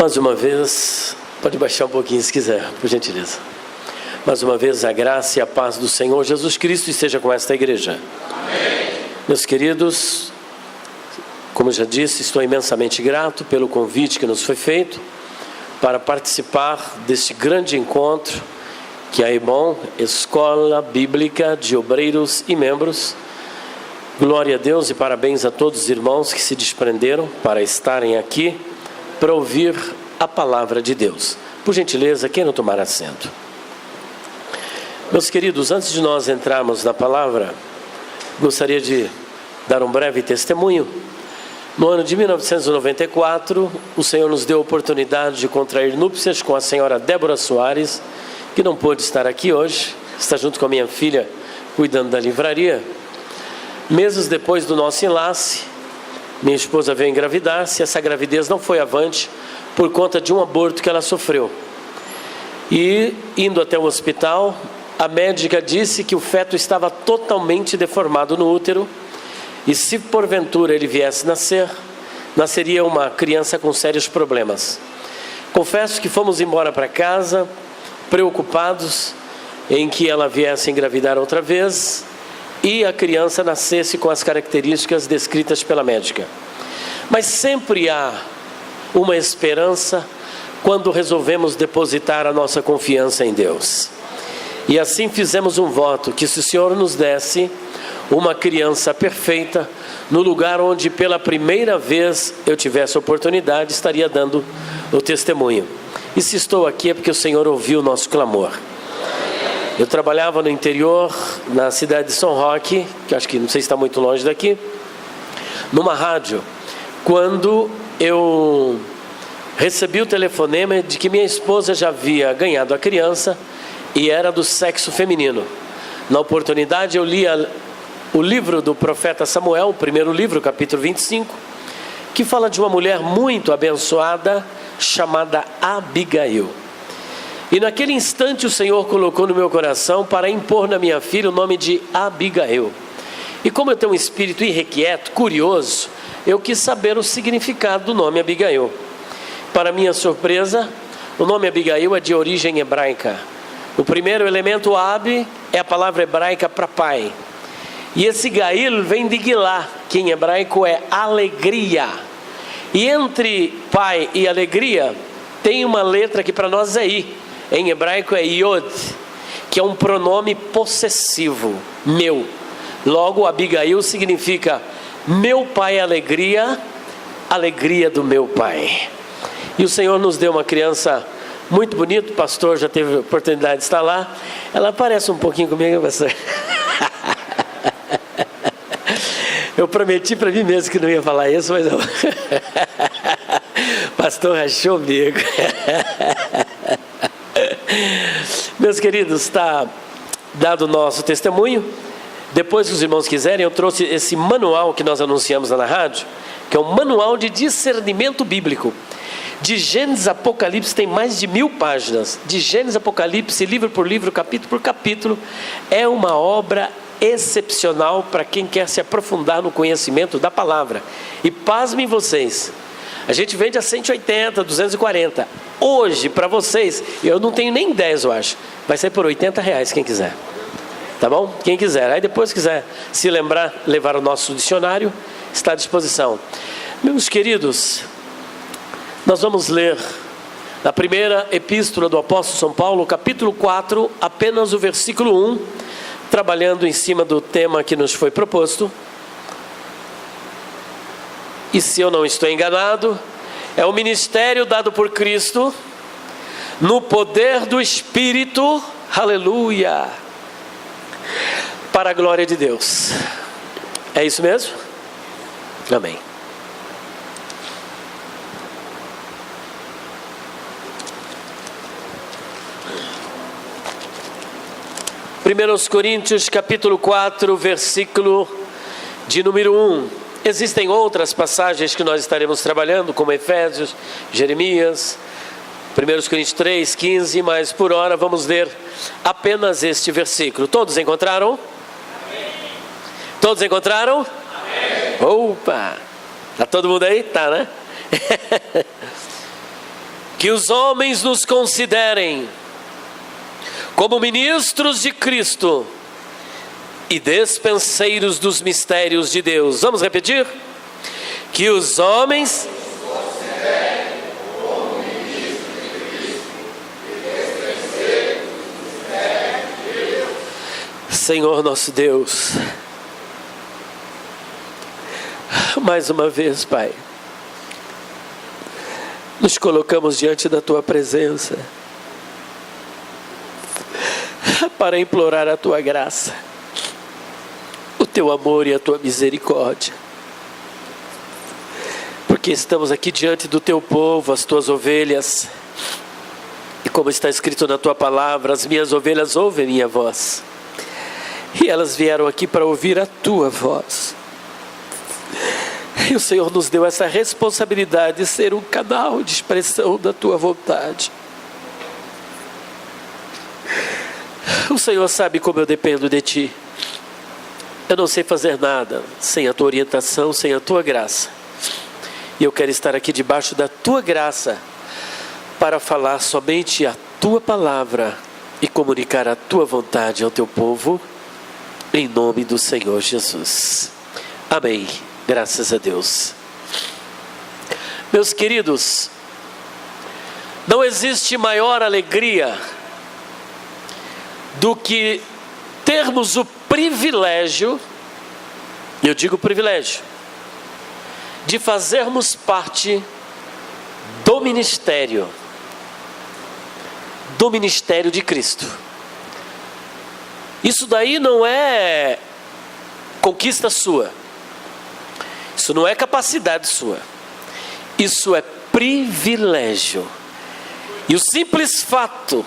Mais uma vez, pode baixar um pouquinho se quiser, por gentileza. Mais uma vez, a graça e a paz do Senhor Jesus Cristo esteja com esta igreja. Amém. Meus queridos, como já disse, estou imensamente grato pelo convite que nos foi feito para participar deste grande encontro que é a EBOM, Escola Bíblica de Obreiros e Membros. Glória a Deus e parabéns a todos os irmãos que se desprenderam para estarem aqui para ouvir a palavra de Deus. Por gentileza, quem não tomar assento. Meus queridos, antes de nós entrarmos na palavra, gostaria de dar um breve testemunho. No ano de 1994, o Senhor nos deu a oportunidade de contrair núpcias com a senhora Débora Soares, que não pôde estar aqui hoje, está junto com a minha filha, cuidando da livraria. Meses depois do nosso enlace, minha esposa veio engravidar-se. Essa gravidez não foi avante por conta de um aborto que ela sofreu. E, indo até o hospital, a médica disse que o feto estava totalmente deformado no útero e, se porventura ele viesse nascer, nasceria uma criança com sérios problemas. Confesso que fomos embora para casa, preocupados em que ela viesse engravidar outra vez e a criança nascesse com as características descritas pela médica. Mas sempre há uma esperança quando resolvemos depositar a nossa confiança em Deus. E assim fizemos um voto, que se o Senhor nos desse uma criança perfeita, no lugar onde pela primeira vez eu tivesse a oportunidade, estaria dando o testemunho. E se estou aqui é porque o Senhor ouviu o nosso clamor. Eu trabalhava no interior, na cidade de São Roque, que acho que não sei se está muito longe daqui, numa rádio, quando eu recebi o telefonema de que minha esposa já havia ganhado a criança e era do sexo feminino. Na oportunidade eu li o livro do profeta Samuel, o primeiro livro, capítulo 25, que fala de uma mulher muito abençoada chamada Abigail. E naquele instante o Senhor colocou no meu coração para impor na minha filha o nome de Abigail. E como eu tenho um espírito irrequieto, curioso, eu quis saber o significado do nome Abigail. Para minha surpresa, o nome Abigail é de origem hebraica. O primeiro elemento Ab é a palavra hebraica para pai. E esse Gail vem de Gilá, que em hebraico é alegria. E entre pai e alegria tem uma letra que para nós é I. Em hebraico é Yod, que é um pronome possessivo, meu. Logo, Abigail significa meu pai alegria, alegria do meu pai. E o Senhor nos deu uma criança muito bonita, o pastor já teve a oportunidade de estar lá. Ela parece um pouquinho comigo, pastor. Eu prometi para mim mesmo que não ia falar isso, mas eu... pastor rachou o bico. Meus queridos, está dado o nosso testemunho. Depois, se os irmãos quiserem, eu trouxe esse manual que nós anunciamos lá na rádio, que é um manual de discernimento bíblico. De Gênesis a Apocalipse tem mais de 1000 páginas. De Gênesis a Apocalipse, livro por livro, capítulo por capítulo. É uma obra excepcional para quem quer se aprofundar no conhecimento da palavra. E pasmem vocês, a gente vende a 180, 240. Hoje, para vocês, eu não tenho nem 10, eu acho. Vai sair por R$80, quem quiser. Tá bom? Quem quiser. Aí depois quiser se lembrar, levar o nosso dicionário, está à disposição. Meus queridos, nós vamos ler na primeira epístola do apóstolo São Paulo, capítulo 4, apenas o versículo 1, trabalhando em cima do tema que nos foi proposto. E se eu não estou enganado, é o ministério dado por Cristo, no poder do Espírito, aleluia, para a glória de Deus. É isso mesmo? Amém. Primeiros Coríntios, capítulo 4, versículo de número 1. Existem outras passagens que nós estaremos trabalhando, como Efésios, Jeremias, 1 Coríntios 3, 15, mas por hora vamos ler apenas este versículo. Todos encontraram? Amém. Todos encontraram? Amém. Opa! Está todo mundo aí? Tá, né? que os homens nos considerem como ministros de Cristo e despenseiros dos mistérios de Deus. Vamos repetir? Que os homens nos considerem como ministros de Cristo e despenseiros dos mistérios de Deus. Senhor nosso Deus, mais uma vez, Pai, nos colocamos diante da Tua presença para implorar a Tua graça, o Teu amor e a Tua misericórdia, porque estamos aqui diante do Teu povo, as Tuas ovelhas, e como está escrito na Tua palavra, as minhas ovelhas ouvem minha voz, e elas vieram aqui para ouvir a Tua voz. E o Senhor nos deu essa responsabilidade de ser um canal de expressão da Tua vontade. O Senhor sabe como eu dependo de Ti. Eu não sei fazer nada sem a Tua orientação, sem a Tua graça. E eu quero estar aqui debaixo da Tua graça para falar somente a Tua palavra e comunicar a Tua vontade ao Teu povo, em nome do Senhor Jesus. Amém. Graças a Deus. Meus queridos, não existe maior alegria do que termos o privilégio, eu digo privilégio, de fazermos parte do ministério de Cristo. Isso daí não é conquista sua. Isso não é capacidade sua, isso é privilégio. E o simples fato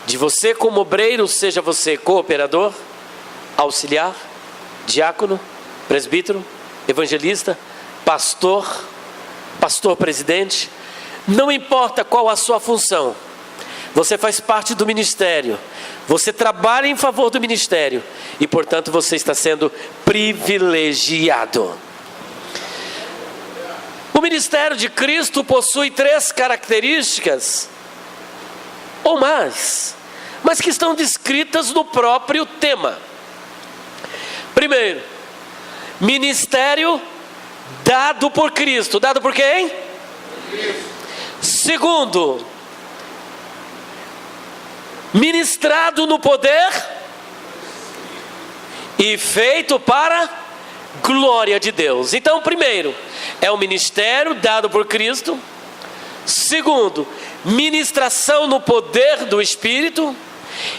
de você como obreiro, seja você cooperador, auxiliar, diácono, presbítero, evangelista, pastor presidente, não importa qual a sua função, você faz parte do ministério, você trabalha em favor do ministério e portanto você está sendo privilegiado. O ministério de Cristo possui 3 características, ou mais, mas que estão descritas no próprio tema. Primeiro, ministério dado por Cristo. Dado por quem? Cristo. Segundo, ministrado no poder e feito para glória de Deus. Então, primeiro, é um ministério dado por Cristo. Segundo, ministração no poder do Espírito.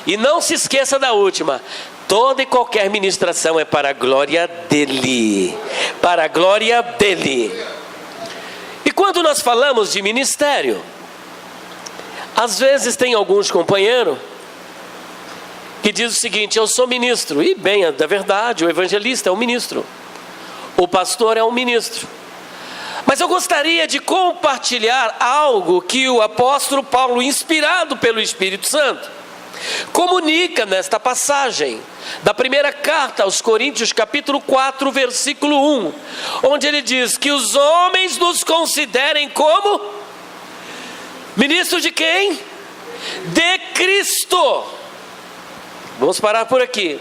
E não se esqueça da última: toda e qualquer ministração é para a glória dele. Para a glória dele. E quando nós falamos de ministério, às vezes tem alguns companheiros que diz o seguinte: eu sou ministro. E bem, é da verdade, o evangelista é um ministro, o pastor é um ministro. Mas eu gostaria de compartilhar algo que o apóstolo Paulo, inspirado pelo Espírito Santo, comunica nesta passagem da primeira carta aos Coríntios, capítulo 4, versículo 1, onde ele diz que os homens nos considerem como ministros de quem? De Cristo. Vamos parar por aqui.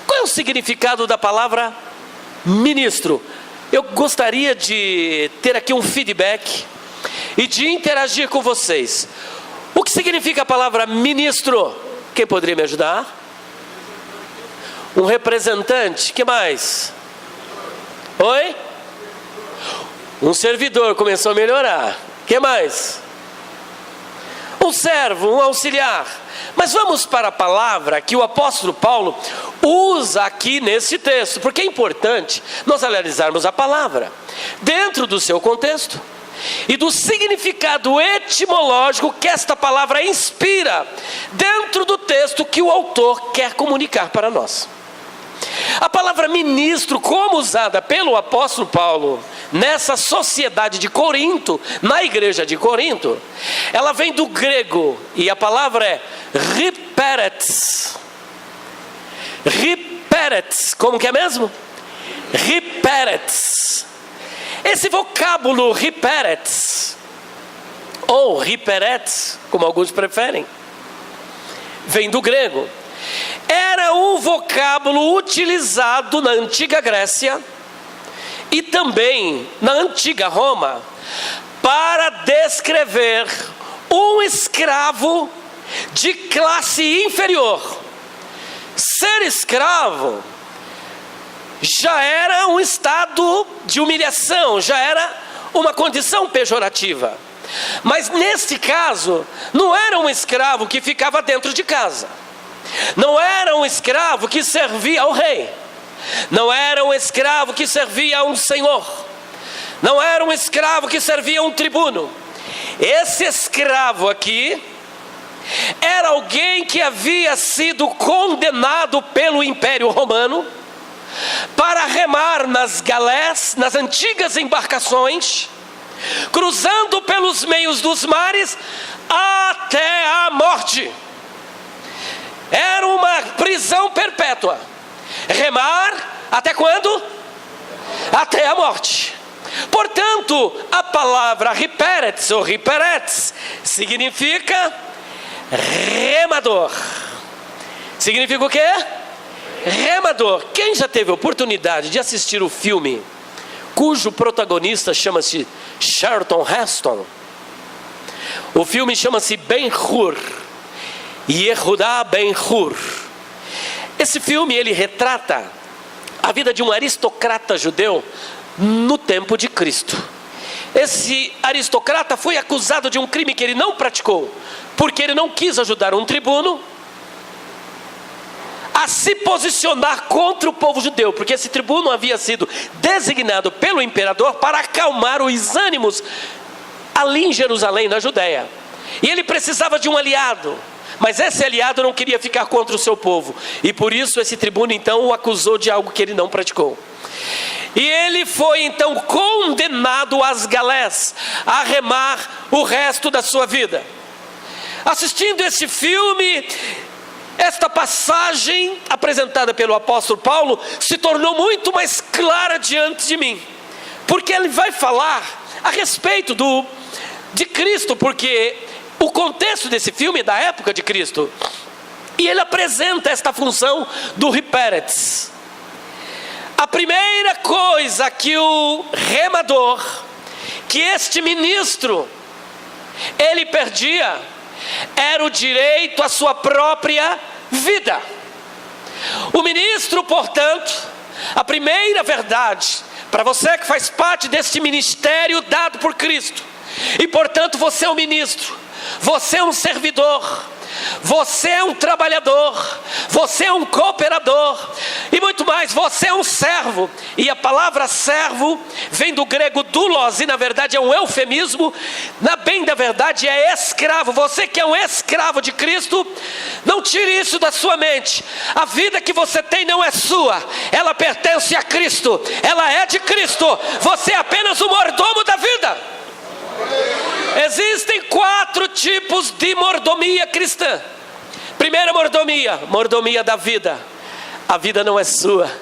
Qual é o significado da palavra ministro? Eu gostaria de ter aqui um feedback e de interagir com vocês. O que significa a palavra ministro? Quem poderia me ajudar? Um representante. Que mais? Oi? Um servidor. Começou a melhorar. Que mais? Um servo, um auxiliar. Mas vamos para a palavra que o apóstolo Paulo usa aqui nesse texto, porque é importante nós analisarmos a palavra dentro do seu contexto e do significado etimológico que esta palavra inspira dentro do texto que o autor quer comunicar para nós. A palavra ministro, como usada pelo apóstolo Paulo nessa sociedade de Corinto, na igreja de Corinto, ela vem do grego e a palavra é riperetes. Riperetes, como que é mesmo? Riperetes. Esse vocábulo riperetes, ou hiperetes, como alguns preferem, vem do grego. Era um vocábulo utilizado na antiga Grécia e também na antiga Roma para descrever um escravo de classe inferior. Ser escravo já era um estado de humilhação, já era uma condição pejorativa. Mas neste caso, não era um escravo que ficava dentro de casa. Não era um escravo que servia ao rei. Não era um escravo que servia a um senhor. Não era um escravo que servia a um tribuno. Esse escravo aqui era alguém que havia sido condenado pelo Império Romano para remar nas galés, nas antigas embarcações, cruzando pelos meios dos mares até a morte. Era uma prisão perpétua. Remar até quando? Até a morte. Portanto, a palavra hiperetes ou hiperetes significa remador. Significa o quê? Remador. Quem já teve oportunidade de assistir o filme cujo protagonista chama-se Charlton Heston? O filme chama-se Ben-Hur, Yehudá Ben-Hur. Esse filme, ele retrata a vida de um aristocrata judeu no tempo de Cristo. Esse aristocrata foi acusado de um crime que ele não praticou, porque ele não quis ajudar um tribuno a se posicionar contra o povo judeu, porque esse tribuno havia sido designado pelo imperador para acalmar os ânimos ali em Jerusalém, na Judéia. E ele precisava de um aliado, mas esse aliado não queria ficar contra o seu povo, e por isso esse tribuno então o acusou de algo que ele não praticou. E ele foi então condenado às galés, a remar o resto da sua vida. Assistindo esse filme, esta passagem apresentada pelo apóstolo Paulo se tornou muito mais clara diante de mim, porque ele vai falar a respeito de Cristo, porque o contexto desse filme é da época de Cristo, e ele apresenta esta função do hiperetes. A primeira coisa que o remador, que este ministro, ele perdia, era o direito à sua própria vida. O ministro, portanto, a primeira verdade, para você que faz parte deste ministério dado por Cristo, e portanto você é um ministro, você é um servidor, você é um trabalhador, você é um cooperador, e muito mais, você é um servo. E a palavra servo vem do grego doulos, e na verdade é um eufemismo, bem da verdade é escravo. Você que é um escravo de Cristo, não tire isso da sua mente. A vida que você tem não é sua, ela pertence a Cristo, ela é de Cristo. Você é apenas o mordomo da vida. Existem 4 tipos de mordomia cristã. Primeira mordomia, mordomia da vida. A vida não é sua,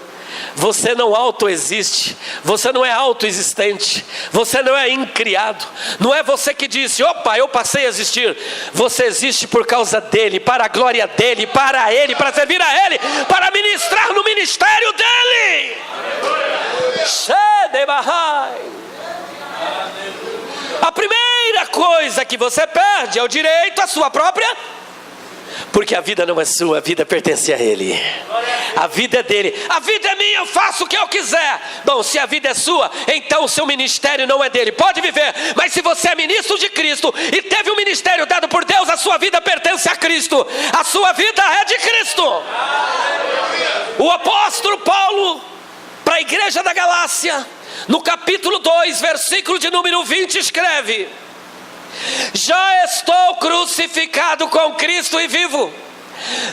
você não autoexiste, você não é autoexistente, você não é incriado. Não é você que disse, opa, eu passei a existir. Você existe por causa dele, para a glória dele, para ele, para servir a ele, para ministrar no ministério dele. A primeira coisa que você perde é o direito à sua própria, porque a vida não é sua, a vida pertence a ele. A vida é dele. A vida é minha, eu faço o que eu quiser. Bom, se a vida é sua, então o seu ministério não é dele. Pode viver, mas se você é ministro de Cristo e teve um ministério dado por Deus, a sua vida pertence a Cristo. A sua vida é de Cristo. O apóstolo Paulo, para a igreja da Galácia, no capítulo 2, versículo de número 20, escreve: já estou crucificado com Cristo e vivo,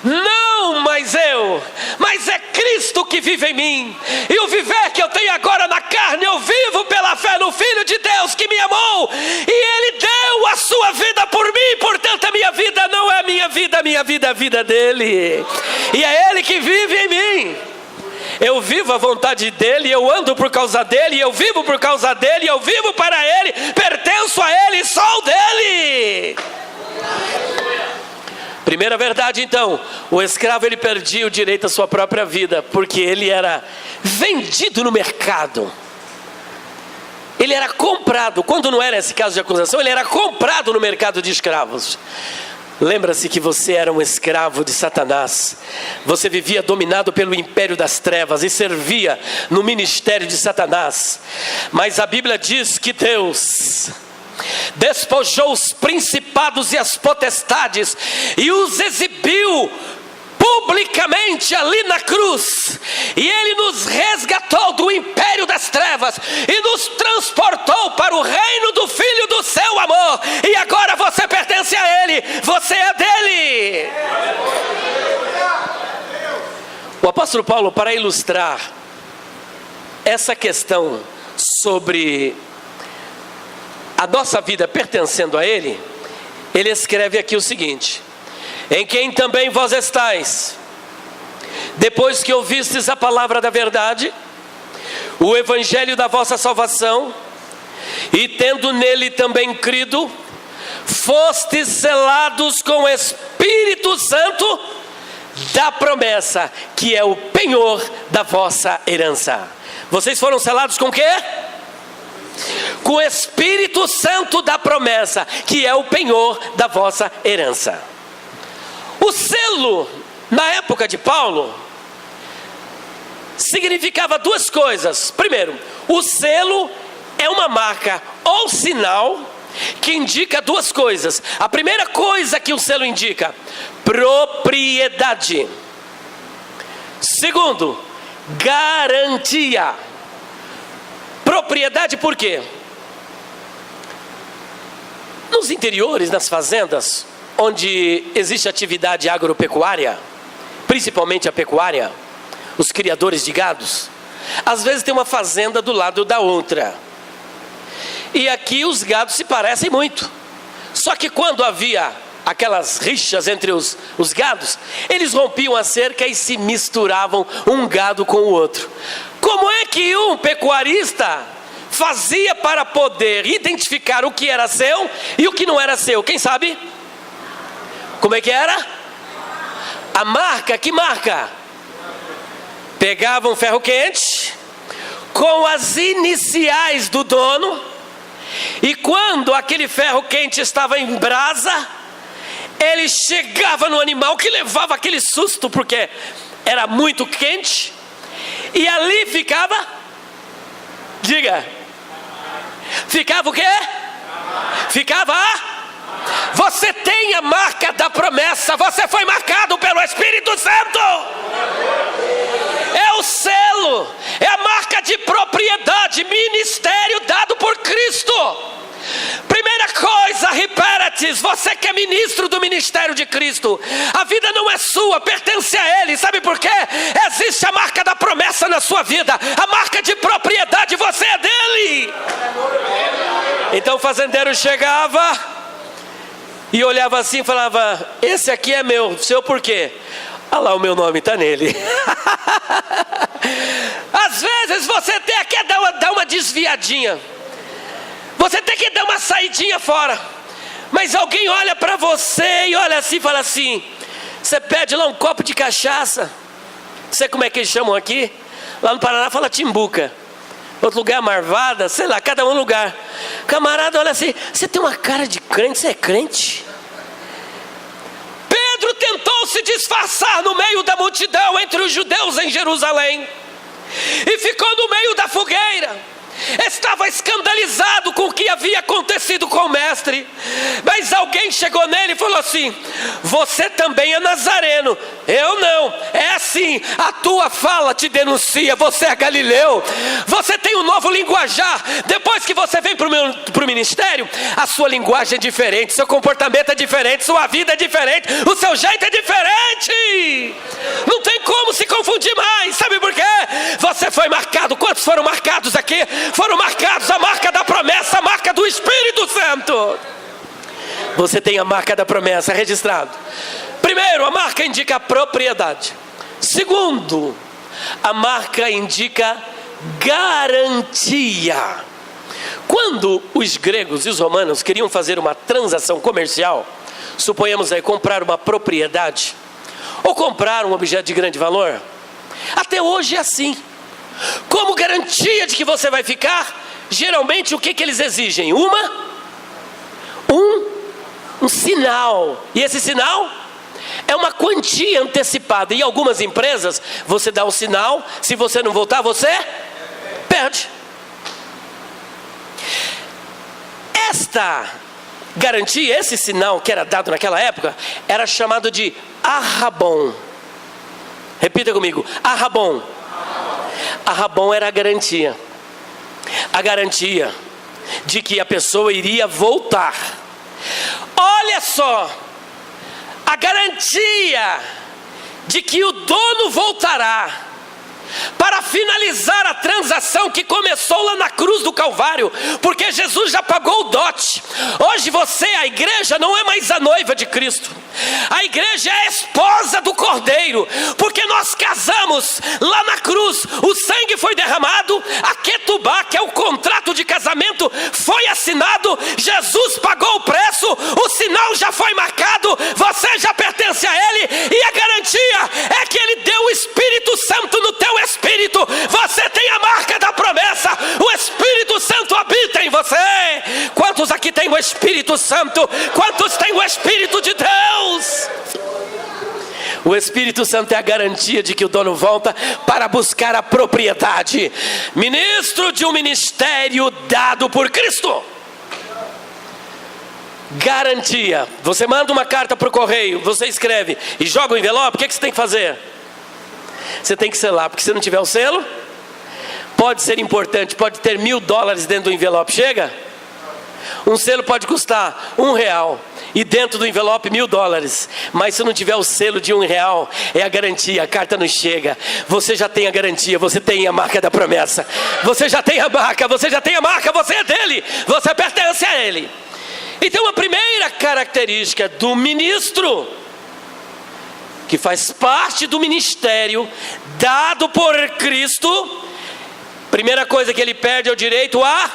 não mais eu, mas é Cristo que vive em mim. E o viver que eu tenho agora na carne, eu vivo pela fé no Filho de Deus que me amou, e Ele deu a sua vida por mim. Portanto a minha vida não é minha vida é a vida dele, e é Ele que vive em mim. eu vivo a vontade dele, eu ando por causa dele, eu vivo por causa dele, eu vivo para ele, pertenço a ele, sou dele. Primeira verdade então, o escravo ele perdia o direito à sua própria vida, porque ele era vendido no mercado. Ele era comprado, quando não era esse caso de acusação, ele era comprado no mercado de escravos. Lembra-se que você era um escravo de Satanás. Você vivia dominado pelo império das trevas e servia no ministério de Satanás. Mas a Bíblia diz que Deus despojou os principados e as potestades e os exibiu publicamente ali na cruz, e ele nos resgatou do império das trevas e nos transportou para o reino do Filho do seu amor, e agora você pertence a ele, você é dele. O apóstolo Paulo, para ilustrar essa questão sobre a nossa vida pertencendo a ele, ele escreve aqui o seguinte: em quem também vós estáis, depois que ouvistes a palavra da verdade, o evangelho da vossa salvação, e tendo nele também crido, fostes selados com o Espírito Santo da promessa, que é o penhor da vossa herança. Vocês foram selados com o quê? Com o Espírito Santo da promessa, que é o penhor da vossa herança. O selo, na época de Paulo, significava duas coisas. Primeiro, o selo é uma marca ou sinal que indica duas coisas. A primeira coisa que o selo indica: propriedade. Segundo, garantia. Propriedade por quê? Nos interiores, nas fazendas, onde existe atividade agropecuária, principalmente a pecuária, os criadores de gados, às vezes tem uma fazenda do lado da outra, e aqui os gados se parecem muito. Só que quando havia aquelas rixas entre os gados, eles rompiam a cerca e se misturavam um gado com o outro. Como é que um pecuarista fazia para poder identificar o que era seu e o que não era seu? Quem sabe? Como é que era? A marca, que marca? Pegava um ferro quente com as iniciais do dono, e quando aquele ferro quente estava em brasa, ele chegava no animal, que levava aquele susto porque era muito quente, e ali ficava, diga, ficava o quê? Ficava Você tem a marca da promessa, você foi marcado pelo Espírito Santo. É o selo, é a marca de propriedade, ministério dado por Cristo. Primeira coisa, reparates, você que é ministro do ministério de Cristo, a vida não é sua, pertence a Ele. Sabe por quê? Existe a marca da promessa na sua vida, a marca de propriedade, você é dele. Então o fazendeiro chegava e olhava assim e falava: esse aqui é meu, seu por quê? Ah lá, o meu nome está nele. Às vezes você tem que dar uma desviadinha, você tem que dar uma saidinha fora, mas alguém olha para você e olha assim e fala assim: você pede lá um copo de cachaça, não sei como é que eles chamam aqui, lá no Paraná fala timbuca, outro lugar marvada, sei lá, cada um lugar. Camarada olha assim: você tem uma cara de crente, você é crente? Pedro tentou se disfarçar no meio da multidão entre os judeus em Jerusalém, e ficou no meio da fogueira. Estava escandalizado com o que havia acontecido com o mestre. Mas alguém chegou nele e falou assim: você também é nazareno. Eu não. É assim, a tua fala te denuncia. Você é galileu, você tem um novo linguajar. Depois que você vem para o ministério, a sua linguagem é diferente, seu comportamento é diferente, sua vida é diferente, o seu jeito é diferente. Não tem como se confundir mais. Sabe por quê? Você foi marcado. Quantos foram marcados aqui? Foram marcados a marca da promessa, a marca do Espírito Santo. Você tem a marca da promessa registrado. Primeiro, a marca indica a propriedade. Segundo, A marca indica garantia. Quando os gregos e os romanos queriam fazer uma transação comercial, suponhamos aí comprar uma propriedade ou comprar um objeto de grande valor, até hoje é assim. Como garantia de que você vai ficar, geralmente o que eles exigem? Um sinal. E esse sinal é uma quantia antecipada. Em algumas empresas, você dá um sinal, se você não voltar, você perde. Esta garantia, esse sinal que era dado naquela época, era chamado de arrabon. Repita comigo, arrabon. Arrabon era a garantia de que a pessoa iria voltar. Olha só, a garantia de que o dono voltará para finalizar a transação que começou lá na cruz do Calvário, porque Jesus já pagou o dote. Hoje você, a igreja, não é mais a noiva de Cristo, a igreja é a esposa do Cordeiro, porque nós casamos lá na cruz, o sangue foi derramado, a ketubá, que é o contrato de casamento, foi assinado, Jesus pagou o preço, o sinal já foi marcado, você já pertence a Ele, e a garantia é que Ele deu o Espírito Santo no teu espírito. Você tem a marca da promessa, o Espírito Santo habita em você. Quantos aqui têm o Espírito Santo? Quantos têm o Espírito de Deus? O Espírito Santo é a garantia de que o dono volta para buscar a propriedade. Ministro de um ministério dado por Cristo. Garantia. Você manda uma carta para o correio, você escreve e joga o envelope, o que você tem que fazer? Você tem que selar, porque se não tiver o selo, pode ser importante, pode ter $1.000 dentro do envelope, chega? Um selo pode custar R$1, e dentro do envelope $1.000, mas se não tiver o selo de R$1, é a garantia, a carta não chega. Você já tem a garantia, você tem a marca da promessa, você já tem a marca, você é dele, você pertence a ele. Então a primeira característica do ministro, que faz parte do ministério dado por Cristo, primeira coisa que ele perde é o direito a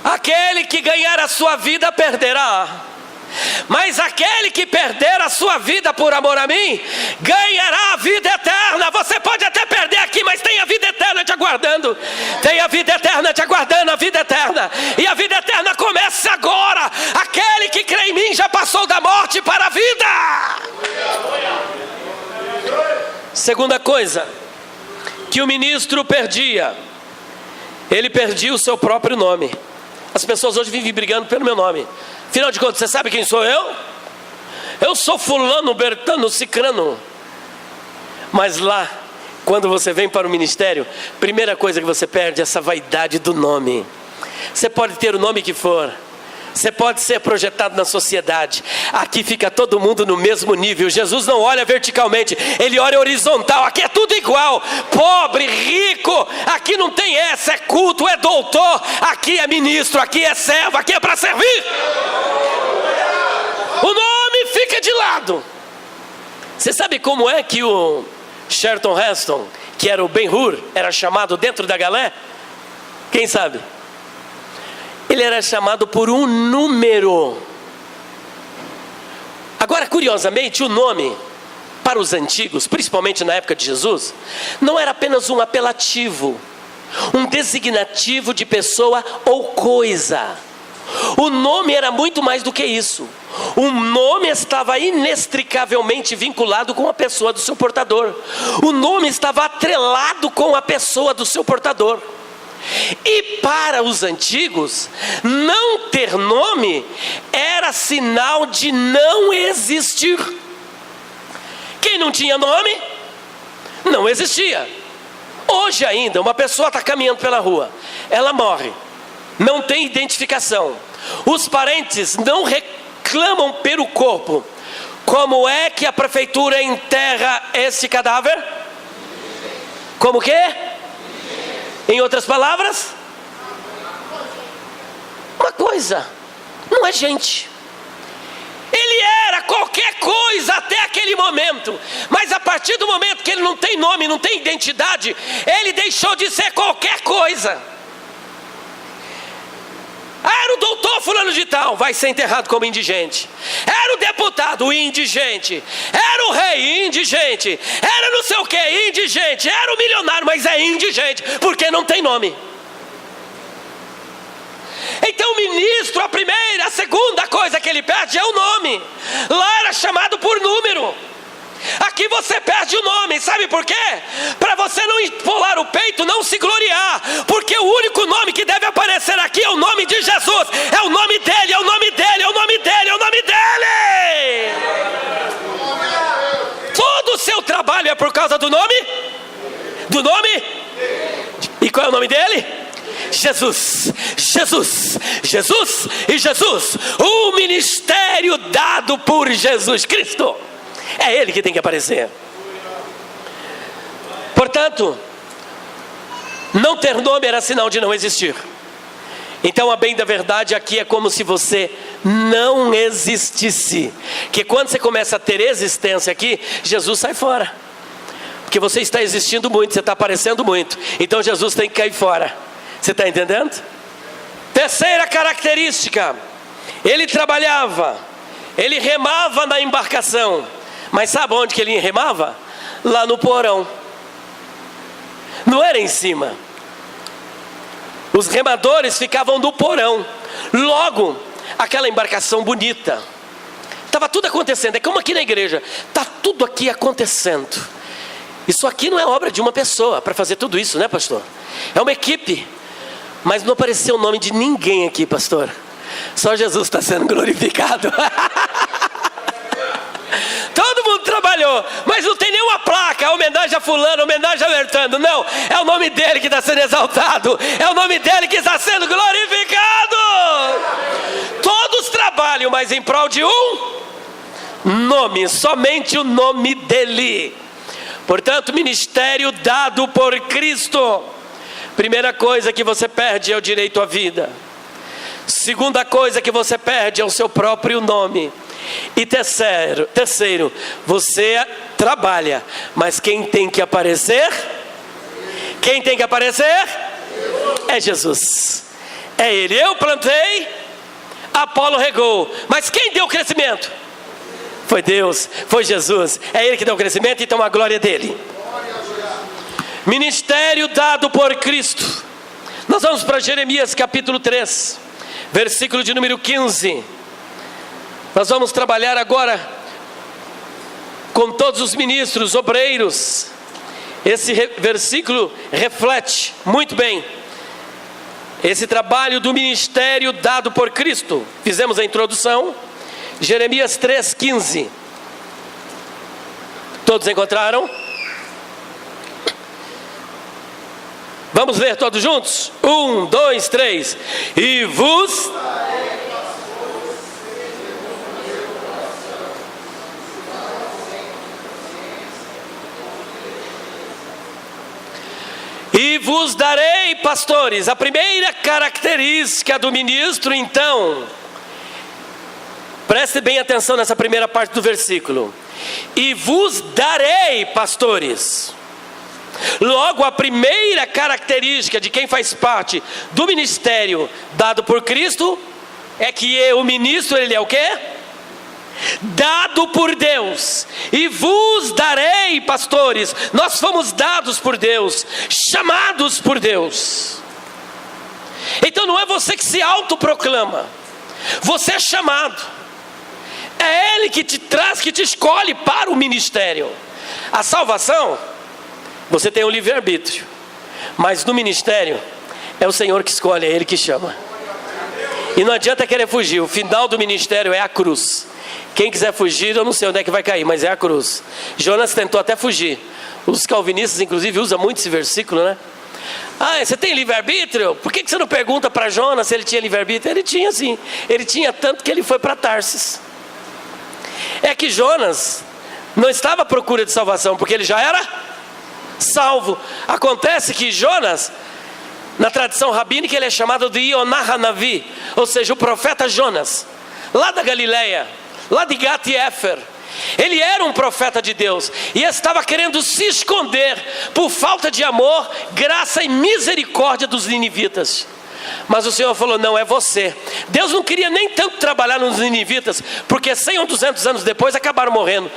aquele que ganhar a sua vida perderá, mas aquele que perder a sua vida por amor a mim, ganhará a vida eterna. Você pode até perder aqui, mas tem a vida eterna te aguardando. Tem a vida eterna te aguardando, a vida eterna. E a vida eterna começa agora. Aquele que crê em mim já passou da morte para a vida. Segunda coisa que o ministro perdia, ele perdia o seu próprio nome. As pessoas hoje vivem brigando pelo meu nome. Afinal de contas, você sabe quem sou eu? Eu sou fulano, bertano, cicrano. Mas lá, quando você vem para o ministério, primeira coisa que você perde é essa vaidade do nome. Você pode ter o nome que for, você pode ser projetado na sociedade, aqui fica todo mundo no mesmo nível. Jesus não olha verticalmente, Ele olha horizontal. Aqui é tudo igual, pobre, rico, aqui não tem essa, é culto, é doutor, aqui é ministro, aqui é servo, aqui é para servir. O nome fica de lado. Você sabe como é que o Charlton Heston, que era o Ben-Hur, era chamado dentro da galé? Quem sabe? Ele era chamado por um número. Agora, curiosamente, o nome para os antigos, principalmente na época de Jesus, não era apenas um apelativo, um designativo de pessoa ou coisa. O nome era muito mais do que isso. O nome estava inextricavelmente vinculado com a pessoa do seu portador. O nome estava atrelado com a pessoa do seu portador. E para os antigos, não ter nome era sinal de não existir. Quem não tinha nome, não existia. Hoje ainda, uma pessoa está caminhando pela rua, ela morre, não tem identificação, os parentes não reclamam pelo corpo. Como é que a prefeitura enterra esse cadáver? Como que? Em outras palavras, uma coisa, não é gente. Ele era qualquer coisa até aquele momento, mas a partir do momento que ele não tem nome, não tem identidade, ele deixou de ser qualquer coisa. Era o doutor fulano de tal, vai ser enterrado como indigente. Era o deputado indigente. Era o rei indigente. Era não sei o que indigente. Era o milionário, mas é indigente, porque não tem nome. Então o ministro, a segunda coisa que ele perde é o nome. Lá era chamado por número. Aqui você perde o nome, sabe por quê? Para você não empolar o peito, não se gloriar, porque o único nome que deve aparecer aqui é o nome de Jesus. É o nome dele, é o nome dele, é o nome dele, é o nome dele. Todo o seu trabalho é por causa do nome? Do nome? E qual é o nome dele? Jesus, Jesus, Jesus e Jesus. O ministério dado por Jesus Cristo. É ele que tem que aparecer. Portanto, não ter nome era sinal de não existir. Então a bem da verdade aqui é como se você não existisse. Que quando você começa a ter existência aqui, Jesus sai fora. Porque você está existindo muito, você está aparecendo muito. Então Jesus tem que cair fora. Você está entendendo? Terceira característica. Ele trabalhava, ele remava na embarcação. Mas sabe onde que ele remava? Lá no porão. Não era em cima. Os remadores ficavam no porão. Logo, aquela embarcação bonita. Estava tudo acontecendo. É como aqui na igreja. Está tudo aqui acontecendo. Isso aqui não é obra de uma pessoa para fazer tudo isso, né, pastor? É uma equipe. Mas não apareceu o nome de ninguém aqui, pastor. Só Jesus está sendo glorificado. Todo mundo trabalhou, mas não tem nenhuma placa, homenagem a fulano, homenagem a Bertando. Não, é o nome dele que está sendo exaltado. É o nome dele que está sendo glorificado. Todos trabalham, mas em prol de um nome, somente o nome dele. Portanto, ministério dado por Cristo. Primeira coisa que você perde é o direito à vida. Segunda coisa que você perde é o seu próprio nome. E terceiro, você trabalha, mas quem tem que aparecer? Quem tem que aparecer? É Jesus. É ele. Eu plantei, Apolo regou, mas quem deu o crescimento? Foi Deus, foi Jesus. É ele que deu o crescimento, então a glória é dele. Ministério dado por Cristo. Nós vamos para Jeremias capítulo 3, versículo de número 15. Nós vamos trabalhar agora com todos os ministros, obreiros. Esse versículo reflete muito bem esse trabalho do ministério dado por Cristo. Fizemos a introdução. Jeremias 3,15. Todos encontraram? Vamos ler todos juntos? 1, 2, 3. E vos... E vos darei pastores. A primeira característica do ministro, então, preste bem atenção nessa primeira parte do versículo. E vos darei pastores. Logo, a primeira característica de quem faz parte do ministério dado por Cristo é que o ministro, ele é o quê? Dado por Deus. E vos darei pastores. Nós fomos dados por Deus, chamados por Deus. Então não é você que se autoproclama, você é chamado. É Ele que te traz, que te escolhe para o ministério. A salvação, você tem o livre-arbítrio, mas no ministério é o Senhor que escolhe, é Ele que chama. E não adianta querer fugir. O final do ministério é a cruz. Quem quiser fugir, eu não sei onde é que vai cair, mas é a cruz. Jonas tentou até fugir. Os calvinistas, inclusive, usam muito esse versículo, né? Ah, você tem livre-arbítrio? Por que você não pergunta para Jonas se ele tinha livre-arbítrio? Ele tinha sim. Ele tinha tanto que ele foi para Tarsis. É que Jonas não estava à procura de salvação, porque ele já era salvo. Acontece que Jonas, na tradição rabínica, ele é chamado de Ionah Hanavi, ou seja, o profeta Jonas, lá da Galileia, lá de Gat-Hefer. Ele era um profeta de Deus e estava querendo se esconder por falta de amor, graça e misericórdia dos ninivitas. Mas o Senhor falou: não, é você. Deus não queria nem tanto trabalhar nos ninivitas, porque 100 ou 200 anos depois acabaram morrendo.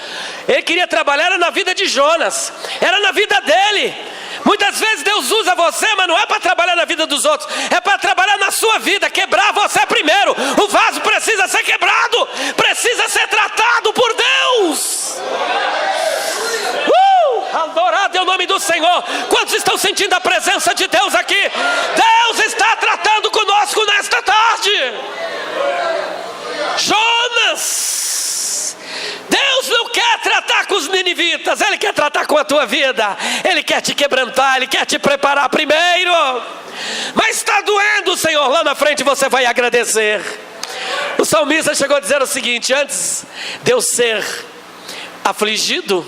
Ele queria trabalhar na vida de Jonas, era na vida dele. Muitas vezes Deus usa você, mas não é para trabalhar na vida dos outros, é para trabalhar na sua vida, quebrar você primeiro. O vaso precisa ser quebrado, precisa ser tratado por Deus. Adorado é o nome do Senhor. Quantos estão sentindo a presença de Deus aqui? Deus está tratando conosco nesta tarde. Jonas, Deus não quer tratar com os ninivitas, Ele quer tratar com a tua vida. Ele quer te quebrantar, Ele quer te preparar primeiro. Mas está doendo, Senhor, lá na frente você vai agradecer. O salmista chegou a dizer o seguinte: antes de eu ser afligido,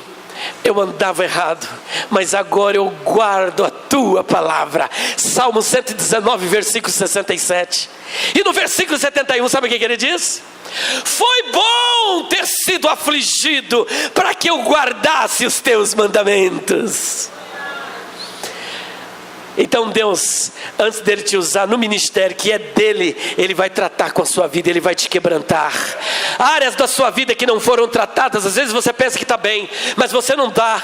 eu andava errado, mas agora eu guardo a tua palavra. Salmo 119, versículo 67. E no versículo 71, sabe o que ele diz? Foi bom ter sido afligido, para que eu guardasse os teus mandamentos. Então Deus, antes dele te usar no ministério que é dele, Ele vai tratar com a sua vida, Ele vai te quebrantar. Áreas da sua vida que não foram tratadas, às vezes você pensa que está bem, mas você não dá.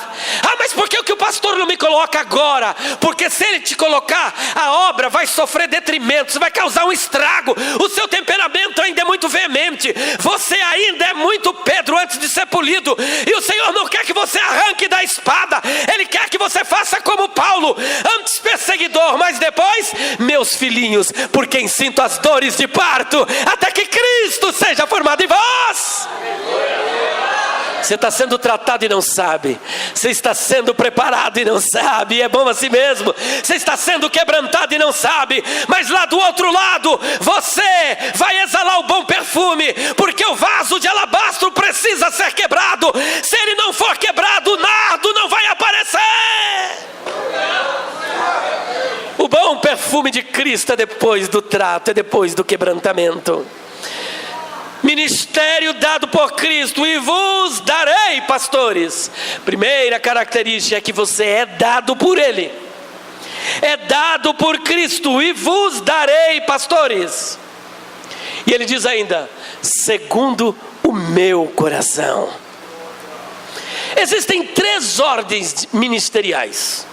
Mas por que o pastor não me coloca agora? Porque se ele te colocar, a obra vai sofrer detrimentos, vai causar um estrago. O seu temperamento ainda é muito veemente, você ainda é muito Pedro antes de ser polido. E o Senhor não quer que você arranque da espada, Ele quer que você faça como Paulo, antes perseguidor, mas depois, meus filhinhos, por quem sinto as dores de parto, até que Cristo seja formado em vós. Você está sendo tratado e não sabe. Você está sendo preparado e não sabe. E é bom assim mesmo. Você está sendo quebrantado e não sabe. Mas lá do outro lado, você vai exalar o bom perfume, porque o vaso de alabastro precisa ser quebrado. Se ele não for quebrado, o nardo não vai aparecer. O bom perfume de Cristo é depois do trato, é depois do quebrantamento. Ministério dado por Cristo, e vos darei, pastores. Primeira característica é que você é dado por Ele. É dado por Cristo, e vos darei, pastores. E Ele diz ainda: segundo o meu coração. Existem 3 ordens ministeriais,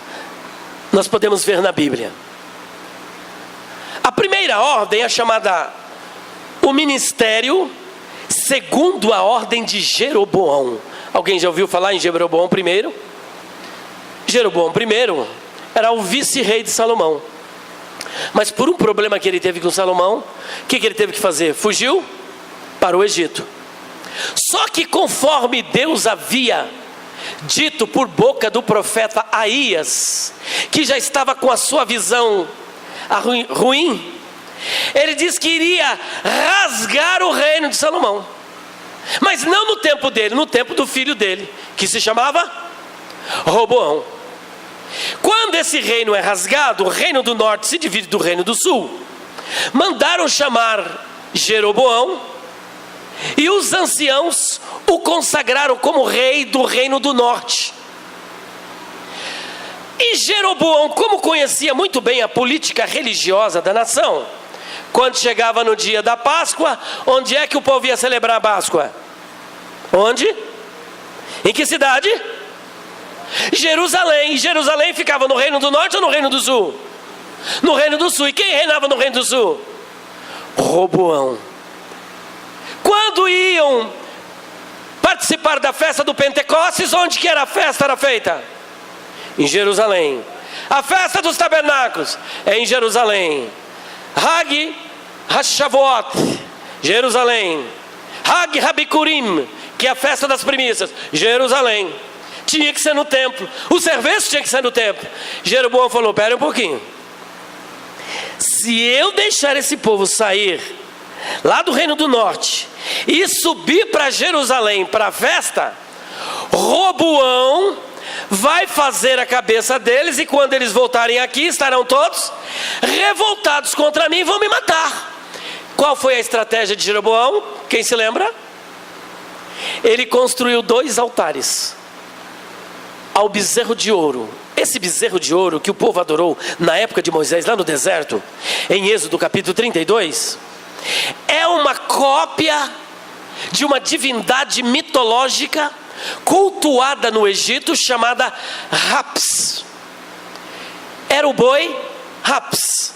nós podemos ver na Bíblia. A primeira ordem é chamada o ministério segundo a ordem de Jeroboão. Alguém já ouviu falar em Jeroboão I? Jeroboão I era o vice-rei de Salomão. Mas por um problema que ele teve com Salomão, o que ele teve que fazer? Fugiu para o Egito. Só que conforme Deus havia dito por boca do profeta Aías, que já estava com a sua visão ruim, ele disse que iria rasgar o reino de Salomão, mas não no tempo dele, no tempo do filho dele, que se chamava Roboão. Quando esse reino é rasgado, o reino do norte se divide do reino do sul. Mandaram chamar Jeroboão, e os anciãos o consagraram como rei do reino do norte. E Jeroboão, como conhecia muito bem a política religiosa da nação, quando chegava no dia da Páscoa, onde é que o povo ia celebrar a Páscoa? Onde? Em que cidade? Jerusalém. E Jerusalém ficava no reino do norte ou no reino do sul? No reino do sul. E quem reinava no reino do sul? Roboão. Quando iam participar da festa do Pentecostes, onde que era a festa era feita? Em Jerusalém. A festa dos tabernáculos é em Jerusalém. Hag HaShavuot, Jerusalém. Hag HaBikurim, que é a festa das primícias, Jerusalém. Tinha que ser no templo. O serviço tinha que ser no templo. Jeroboão falou: pera um pouquinho, se eu deixar esse povo sair lá do reino do norte e subir para Jerusalém para a festa, Roboão vai fazer a cabeça deles, e quando eles voltarem aqui, estarão todos revoltados contra mim e vão me matar. Qual foi a estratégia de Jeroboão? Quem se lembra? ele construiu 2 altares ao bezerro de ouro. Esse bezerro de ouro que o povo adorou na época de Moisés, lá no deserto, em Êxodo capítulo 32, é uma cópia de uma divindade mitológica cultuada no Egito, chamada Haps. Era o boi Haps.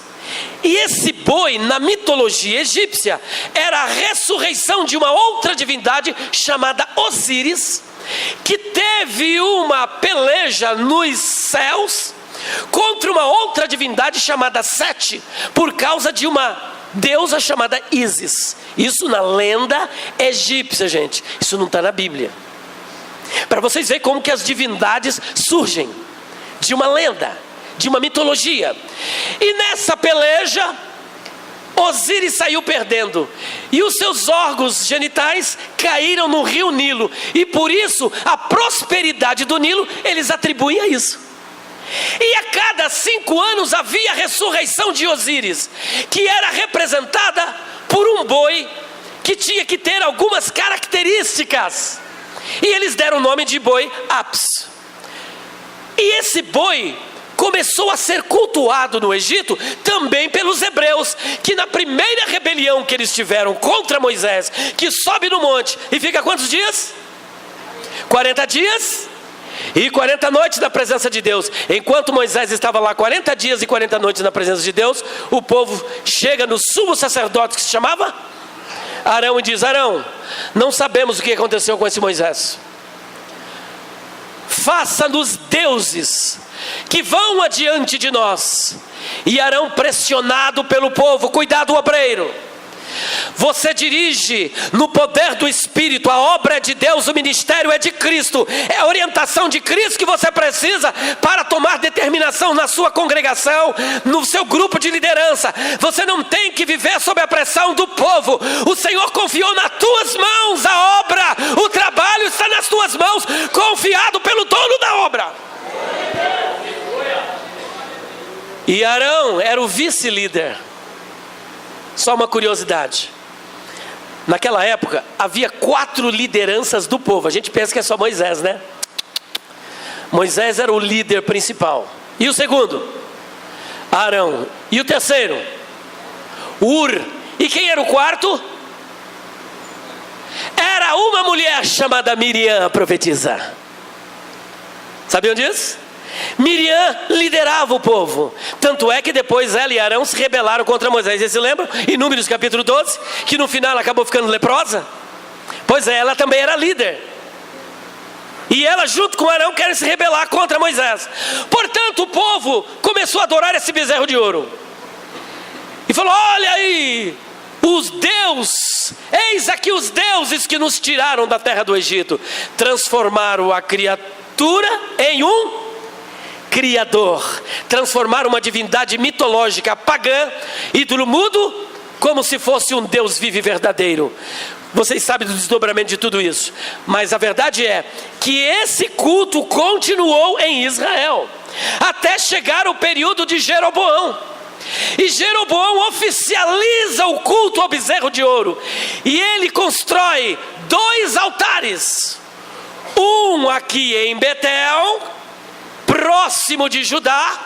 E esse boi, na mitologia egípcia, era a ressurreição de uma outra divindade chamada Osíris, que teve uma peleja nos céus contra uma outra divindade chamada Sete, por causa de uma deusa chamada Ísis. Isso na lenda egípcia, gente. Isso não está na Bíblia. Para vocês verem como que as divindades surgem de uma lenda, de uma mitologia. E nessa peleja, Osíris saiu perdendo, e os seus órgãos genitais caíram no rio Nilo, e por isso a prosperidade do Nilo eles atribuem a isso. E a cada 5 anos havia a ressurreição de Osíris, que era representada por um boi que tinha que ter algumas características, e eles deram o nome de boi Haps. E esse boi começou a ser cultuado no Egito também pelos hebreus, que na primeira rebelião que eles tiveram contra Moisés, que sobe no monte e fica quantos dias? 40 dias e 40 noites na presença de Deus. Enquanto Moisés estava lá 40 dias e 40 noites na presença de Deus, o povo chega no sumo sacerdote, que se chamava Arão, e diz: Arão, não sabemos o que aconteceu com esse Moisés. Faça-nos deuses que vão adiante de nós. E Arão, pressionado pelo povo: cuidado, obreiro, você dirige no poder do Espírito, a obra é de Deus, o ministério é de Cristo, é a orientação de Cristo que você precisa para tomar determinação na sua congregação, no seu grupo de liderança. Você não tem que viver sob a pressão do povo. O Senhor confiou nas tuas mãos a obra, o trabalho está nas tuas mãos, confiado pelo dono da obra. E Arão era o vice-líder. Só uma curiosidade: naquela época havia 4 lideranças do povo. A gente pensa que é só Moisés, né? Moisés era o líder principal. E o segundo? Arão. E o terceiro? Ur. E quem era o quarto? Era uma mulher chamada Miriam, a profetisa. Sabiam disso? Miriam liderava o povo. Tanto é que depois ela e Arão se rebelaram contra Moisés. Vocês se lembram? Em Números capítulo 12, que no final ela acabou ficando leprosa. Pois é, ela também era líder. E ela junto com Arão querem se rebelar contra Moisés. Portanto, o povo começou a adorar esse bezerro de ouro. E falou: olha aí, os deuses, eis aqui os deuses que nos tiraram da terra do Egito. Transformaram a criatura em um criador, transformar uma divindade mitológica pagã, ídolo mudo, como se fosse um Deus vivo e verdadeiro. Vocês sabem do desdobramento de tudo isso, mas a verdade é que esse culto continuou em Israel até chegar o período de Jeroboão. E Jeroboão oficializa o culto ao bezerro de ouro, e ele constrói 2 altares, um aqui em Betel, próximo de Judá,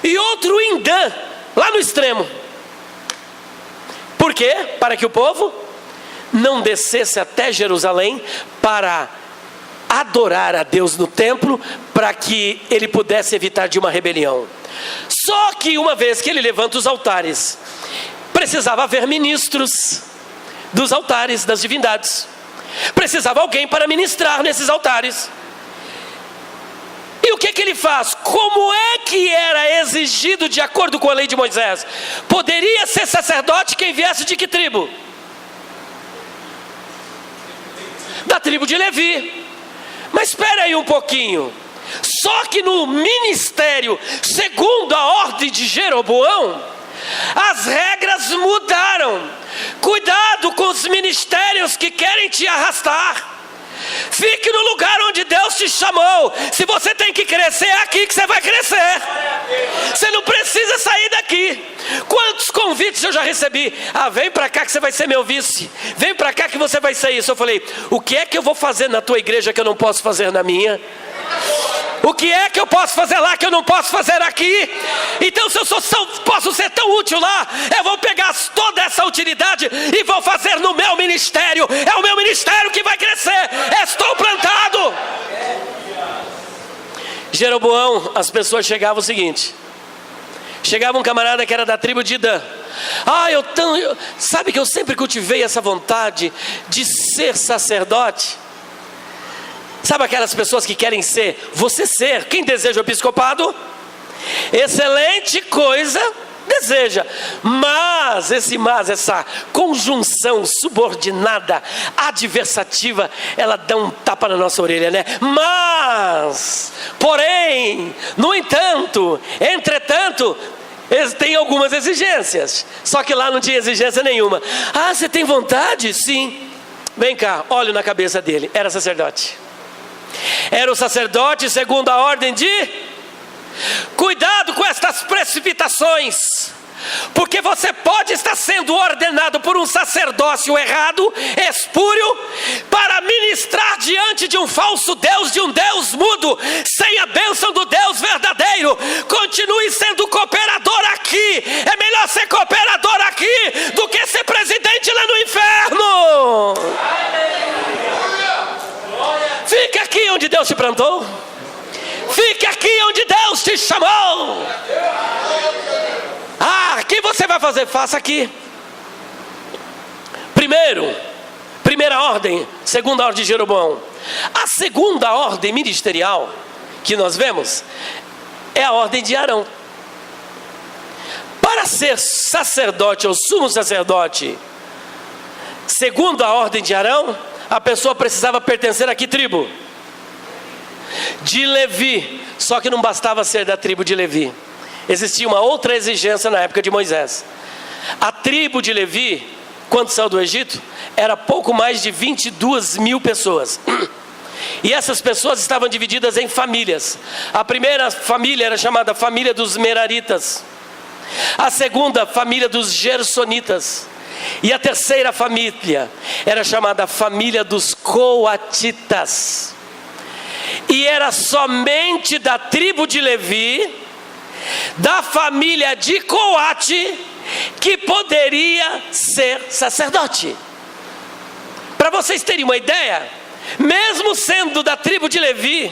e outro em Dan, lá no extremo. Por quê? Para que o povo não descesse até Jerusalém para adorar a Deus no templo, para que ele pudesse evitar de uma rebelião. Só que uma vez que ele levanta os altares, precisava haver ministros dos altares, das divindades. Precisava alguém para ministrar nesses altares. E o que ele faz? Como é que era exigido de acordo com a lei de Moisés? Poderia ser sacerdote quem viesse de que tribo? Da tribo de Levi. Mas espera aí um pouquinho. Só que no ministério, segundo a ordem de Jeroboão, as regras mudaram. Cuidado com os ministérios que querem te arrastar. Fique no lugar onde Deus te chamou. Se você tem que crescer, é aqui que você vai crescer. Você não precisa sair daqui. Quantos convites eu já recebi. Vem para cá que você vai ser meu vice. Vem para cá que você vai ser isso. Eu falei, o que é que eu vou fazer na tua igreja que eu não posso fazer na minha? O que é que eu posso fazer lá que eu não posso fazer aqui? Então, se eu posso ser tão útil lá, eu vou pegar toda essa utilidade e vou fazer no meu ministério. É o meu ministério que vai crescer. Estou plantado. Jeroboão, as pessoas chegavam o seguinte. Chegava um camarada que era da tribo de Dan. Sabe que eu sempre cultivei essa vontade de ser sacerdote? Sabe aquelas pessoas que querem ser, você ser, quem deseja o episcopado? Excelente coisa, deseja. Mas essa conjunção subordinada, adversativa, ela dá um tapa na nossa orelha, né? Mas, porém, no entanto, entretanto, tem algumas exigências. Só que lá não tinha exigência nenhuma. Você tem vontade? Sim. Vem cá, olho na cabeça dele, era sacerdote. Era o sacerdote segundo a ordem de... Cuidado com estas precipitações, porque você pode estar sendo ordenado por um sacerdócio errado, espúrio, para ministrar diante de um falso Deus, de um Deus mudo, sem a bênção do Deus verdadeiro. Continue sendo cooperador aqui. É melhor ser cooperador aqui do que ser presidente lá no inferno. Fica aqui onde Deus te plantou. Fique aqui onde Deus te chamou. O que você vai fazer? Faça aqui. Primeira ordem, segunda ordem de Jeroboão. A segunda ordem ministerial que nós vemos é a ordem de Arão. Para ser sacerdote ou sumo sacerdote, segundo a ordem de Arão, a pessoa precisava pertencer a que tribo? De Levi. Só que não bastava ser da tribo de Levi. Existia uma outra exigência na época de Moisés. A tribo de Levi, quando saiu do Egito, era pouco mais de 22 mil pessoas. E essas pessoas estavam divididas em famílias. A primeira família era chamada família dos Meraritas. A segunda, família dos Gersonitas. E a terceira família era chamada família dos Coatitas. E era somente da tribo de Levi, da família de Coate, que poderia ser sacerdote. Para vocês terem uma ideia, mesmo sendo da tribo de Levi,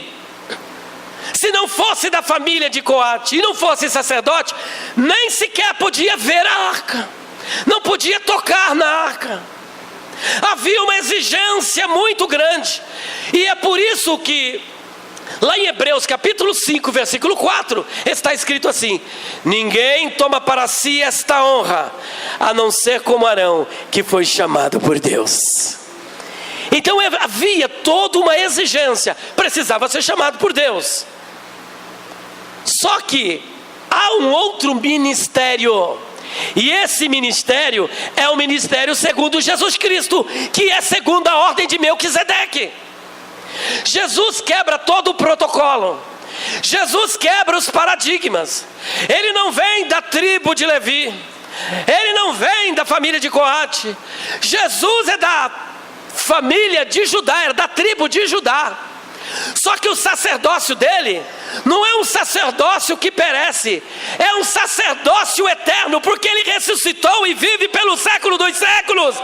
se não fosse da família de Coate e não fosse sacerdote, nem sequer podia ver a arca, não podia tocar na arca. Havia uma exigência muito grande. E é por isso que lá em Hebreus capítulo 5 versículo 4 está escrito assim: ninguém toma para si esta honra, a não ser como Arão, que foi chamado por Deus. Então havia toda uma exigência, precisava ser chamado por Deus. Só que há um outro ministério, e esse ministério é o ministério segundo Jesus Cristo, que é segundo a ordem de Melquisedeque. Jesus quebra todo o protocolo. Jesus quebra os paradigmas. Ele não vem da tribo de Levi, ele não vem da família de Coate. Jesus é da família de Judá, é da tribo de Judá. Só que o sacerdócio dele não é um sacerdócio que perece, é um sacerdócio eterno, porque ele ressuscitou e vive pelo século dos séculos.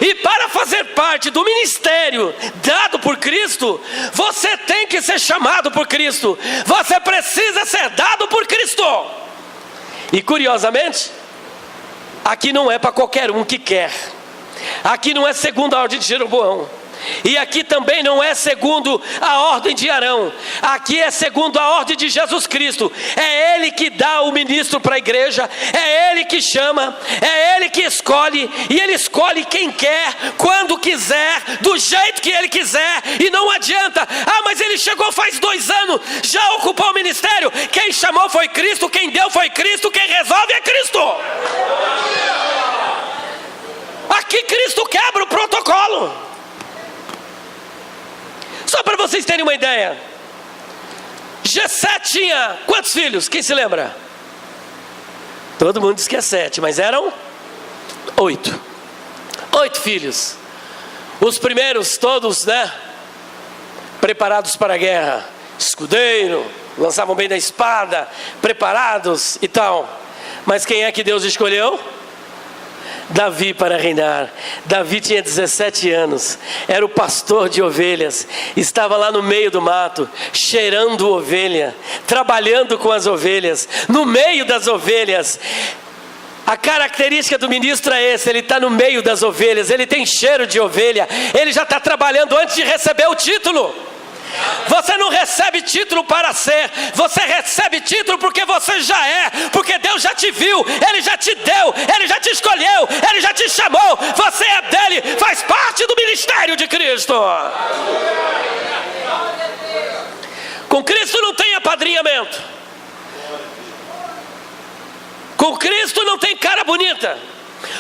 E para fazer parte do ministério dado por Cristo, você tem que ser chamado por Cristo, você precisa ser dado por Cristo. E curiosamente, aqui não é para qualquer um que quer. Aqui não é segundo a ordem de Jeroboão, e aqui também não é segundo a ordem de Arão. Aqui é segundo a ordem de Jesus Cristo. É Ele que dá o ministro para a igreja, é Ele que chama, é Ele que escolhe. E Ele escolhe quem quer, quando quiser, do jeito que Ele quiser. E não adianta, mas ele chegou faz 2 anos, já ocupou o ministério. Quem chamou foi Cristo, quem deu foi Cristo, quem resolve é Cristo. Aqui Cristo quebra o protocolo. Só para vocês terem uma ideia, Jessé tinha quantos filhos? Quem se lembra? Todo mundo diz que é 7, mas eram 8. 8 filhos. Os primeiros todos, preparados para a guerra. Escudeiro, lançavam bem da espada, preparados e tal. Mas quem é que Deus escolheu? Davi para reinar. Davi tinha 17 anos, era o pastor de ovelhas, estava lá no meio do mato, cheirando ovelha, trabalhando com as ovelhas, no meio das ovelhas. A característica do ministro é esse, ele está no meio das ovelhas, ele tem cheiro de ovelha, ele já está trabalhando antes de receber o título. Você não recebe título para ser, você recebe título porque você já é, porque Deus já te viu, Ele já te deu, Ele já te escolheu, Ele já te chamou, você é dele, faz parte do ministério de Cristo. Com Cristo não tem apadrinhamento, com Cristo não tem cara bonita.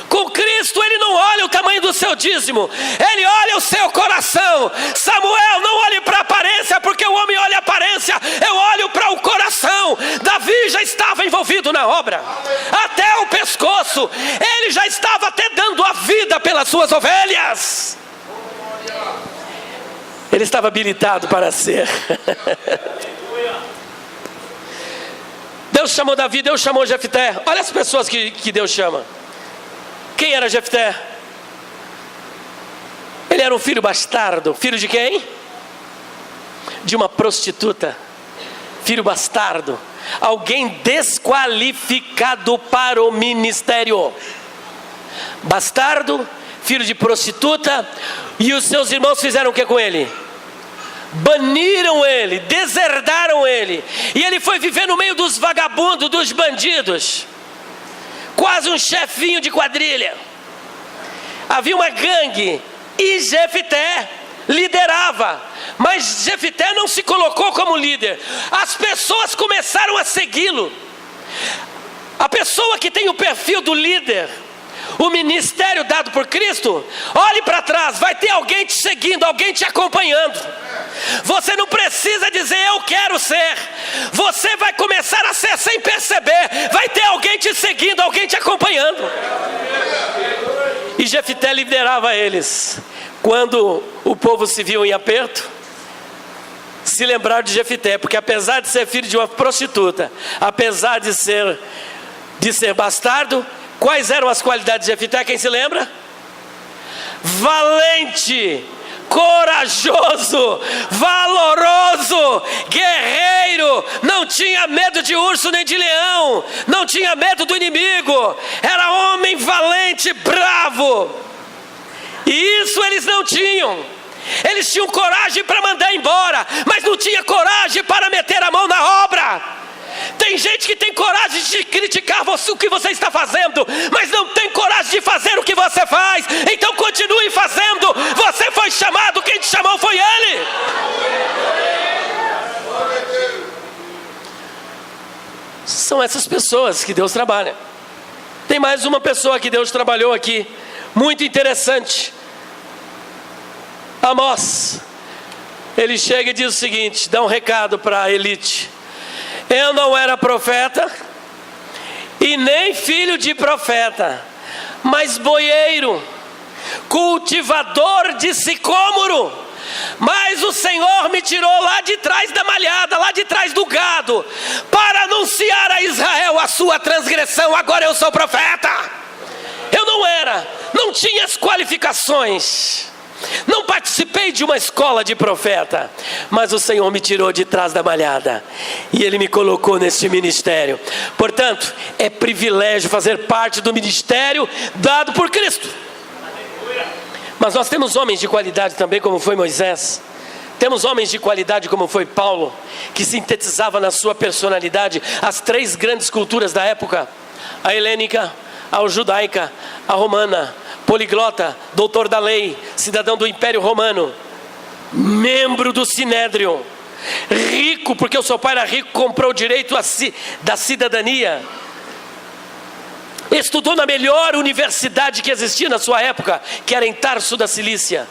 Com Cristo Ele não olha o tamanho do seu dízimo, Ele olha o seu coração. Samuel, não olhe para a aparência, porque o homem olha a aparência, eu olho para o coração. Davi já estava envolvido na obra, até o pescoço, ele já estava até dando a vida pelas suas ovelhas. Ele estava habilitado para ser. Deus chamou Davi, Deus chamou Jefté. Olha as pessoas que Deus chama. Quem era Jefté? Ele era um filho bastardo. Filho de quem? De uma prostituta. Filho bastardo. Alguém desqualificado para o ministério. Bastardo, filho de prostituta. E os seus irmãos fizeram o que com ele? Baniram ele, deserdaram ele. E ele foi viver no meio dos vagabundos, dos bandidos. Quase um chefinho de quadrilha. Havia uma gangue e Jefté liderava, mas Jefté não se colocou como líder. As pessoas começaram a segui-lo. A pessoa que tem o perfil do líder, o ministério dado por Cristo, olhe para trás, vai ter alguém te seguindo, alguém te acompanhando. Você não precisa dizer eu quero ser, você vai começar a ser sem perceber, vai ter alguém te seguindo, alguém te acompanhando. E Jefté liderava eles. Quando o povo se viu em aperto, se lembraram de Jefté, porque apesar de ser filho de uma prostituta, apesar de ser bastardo, quais eram as qualidades de Jefté? Quem se lembra? Valente, corajoso, valoroso, guerreiro, não tinha medo de urso nem de leão, não tinha medo do inimigo, era homem valente, bravo. E isso eles não tinham. Eles tinham coragem para mandar embora, mas não tinha coragem para meter a mão na obra. Tem gente que tem coragem de criticar o que você está fazendo, mas não tem coragem de fazer o que você faz. Então continue fazendo. Você foi chamado, quem te chamou foi Ele. São essas pessoas que Deus trabalha. Tem mais uma pessoa que Deus trabalhou aqui, muito interessante. Amós. Ele chega e diz o seguinte, dá um recado para a elite: eu não era profeta e nem filho de profeta, mas boieiro, cultivador de sicômoro. Mas o Senhor me tirou lá de trás da malhada, lá de trás do gado, para anunciar a Israel a sua transgressão. Agora eu sou profeta. Eu não tinha as qualificações, não participei de uma escola de profeta, mas o Senhor me tirou de trás da malhada e Ele me colocou neste ministério. Portanto, é privilégio fazer parte do ministério dado por Cristo. Mas nós temos homens de qualidade também, como foi Moisés. Temos homens de qualidade como foi Paulo, que sintetizava na sua personalidade as 3 grandes culturas da época: a helênica, a judaica, a romana. Poliglota, doutor da lei, cidadão do Império Romano, membro do Sinédrio, rico, porque o seu pai era rico, comprou o direito da cidadania, estudou na melhor universidade que existia na sua época, que era em Tarso da Cilícia,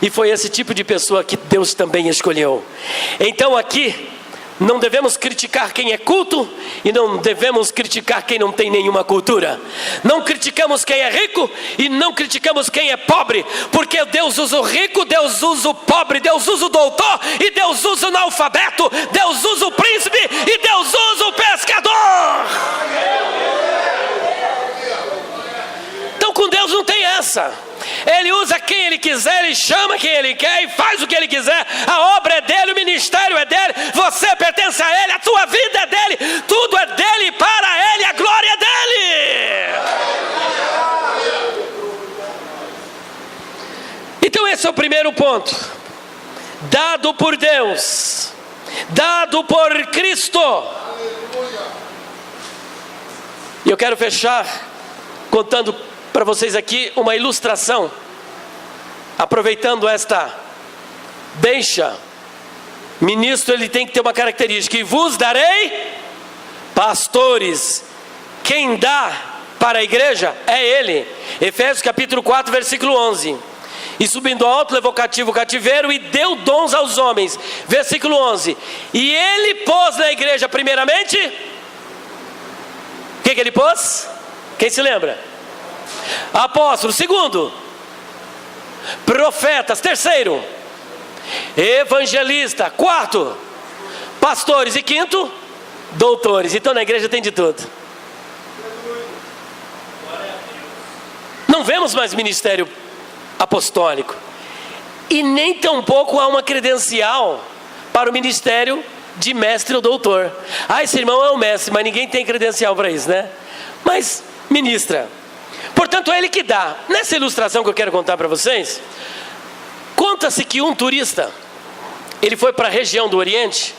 e foi esse tipo de pessoa que Deus também escolheu. Então aqui, Não devemos criticar quem é culto e não devemos criticar quem não tem nenhuma cultura. Não criticamos quem é rico e não criticamos quem é pobre, porque Deus usa o rico, Deus usa o pobre, Deus usa o doutor e Deus usa o analfabeto, Deus usa o príncipe e Deus usa o pescador. Então com Deus não tem essa. Ele usa quem Ele quiser, Ele chama quem Ele quer e faz o que Ele quiser. A obra é dEle, o ministério é dEle, você pertence a Ele, a tua vida é dEle, tudo é dEle, para Ele, a glória é dEle. Então esse é o primeiro ponto. Dado por Deus, dado por Cristo. E eu quero fechar contando para vocês aqui uma ilustração, aproveitando esta deixa. Ministro, ele tem que ter uma característica: e vos darei pastores. Quem dá para a igreja é Ele. Efésios capítulo 4, versículo 11. E subindo alto, levou cativo o cativeiro e deu dons aos homens. Versículo 11. E Ele pôs na igreja primeiramente, o que Ele pôs? Quem se lembra? Apóstolos. Segundo, profetas. Terceiro, evangelista. Quarto, pastores. E quinto, doutores. Então na igreja tem de tudo. Não vemos mais ministério apostólico e nem tampouco há uma credencial para o ministério de mestre ou doutor. Esse irmão é um mestre, mas ninguém tem credencial para isso, né? Mas ministra. Portanto, é Ele que dá. Nessa ilustração que eu quero contar para vocês, conta-se que um turista, ele foi para a região do Oriente